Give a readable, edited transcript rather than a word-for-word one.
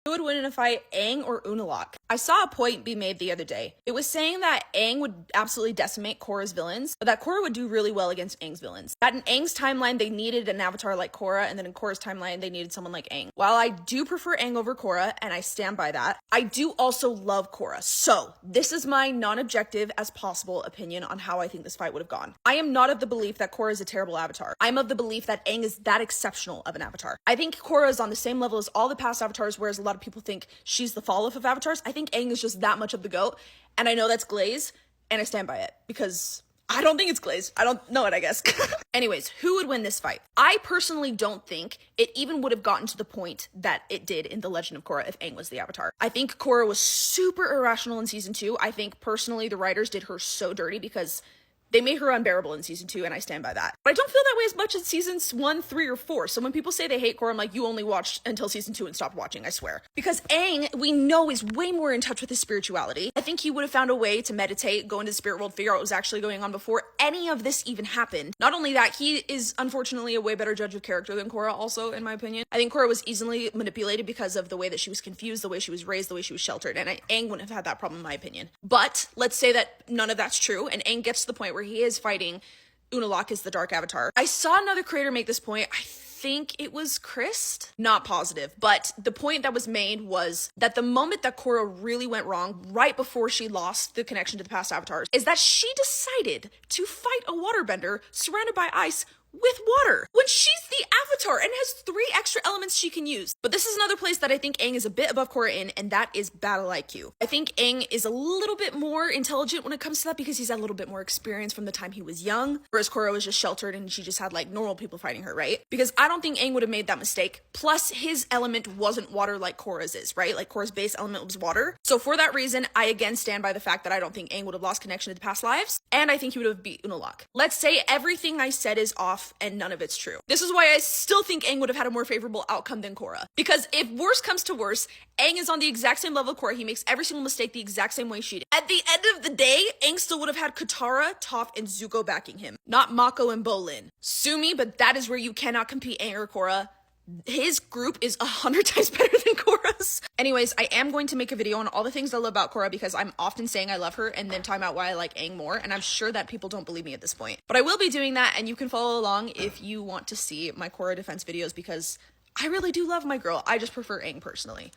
Who would win in a fight, Aang or Unulaq? I saw a point be made the other day. It was saying that Aang would absolutely decimate Korra's villains, but that Korra would do really well against Aang's villains. That in Aang's timeline, they needed an avatar like Korra, and then in Korra's timeline, they needed someone like Aang. While I do prefer Aang over Korra, and I stand by that, I do also love Korra. So, this is my non-objective as possible opinion on how I think this fight would have gone. I am not of the belief that Korra is a terrible avatar. I'm of the belief that Aang is that exceptional of an avatar. I think Korra is on the same level as all the past avatars, whereas a lot of people think she's the fall off of avatars. I think Aang is just that much of the GOAT, and I know that's glaze, and I stand by it, because I don't think it's glaze. I don't know it, I guess. Anyways, who would win this fight? I personally don't think it even would have gotten to the point that it did in The Legend of Korra if Aang was the avatar. I think Korra was super irrational in season 2. I think personally the writers did her so dirty because they made her unbearable in season 2, and I stand by that. But I don't feel that way as much in seasons 1, 3, or 4. So when people say they hate Korra, I'm like, you only watched until season 2 and stopped watching, I swear. Because Aang, we know, is way more in touch with his spirituality. I think he would have found a way to meditate, go into the spirit world, figure out what was actually going on before any of this even happened. Not only that, he is unfortunately a way better judge of character than Korra, also, in my opinion. I think Korra was easily manipulated because of the way that she was confused, the way she was raised, the way she was sheltered, and Aang wouldn't have had that problem, in my opinion. But let's say that none of that's true, and Aang gets to the point where he is fighting Unulaq as the Dark Avatar. I saw another creator make this point. I think it was Chris, not positive, but the point that was made was that the moment that Korra really went wrong, right before she lost the connection to the past avatars, is that she decided to fight a waterbender surrounded by ice with water when she's the avatar and has 3 extra elements she can use. But this is another place that I think Aang is a bit above Korra in, and that is battle IQ. I think Aang is a little bit more intelligent when it comes to that because he's had a little bit more experience from the time he was young, whereas Korra was just sheltered and she just had like normal people fighting her, right? Because I don't think Aang would have made that mistake. Plus, his element wasn't water like Korra's is, right? Like Korra's base element was water. So for that reason, I again stand by the fact that I don't think Aang would have lost connection to the past lives, and I think he would have beat Unulaq. Let's say everything I said is off and none of it's true. This is why I still think Aang would have had a more favorable outcome than Korra. Because if worse comes to worse, Aang is on the exact same level of Korra. He makes every single mistake the exact same way she did. At the end of the day, Aang still would have had Katara, Toph, and Zuko backing him, not Mako and Bolin. Sue me, but that is where you cannot compete Aang or Korra. His group is 100 times better than Korra's. Anyways, I am going to make a video on all the things I love about Korra because I'm often saying I love her and then talking about why I like Aang more, and I'm sure that people don't believe me at this point. But I will be doing that, and you can follow along if you want to see my Korra defense videos because I really do love my girl. I just prefer Aang personally.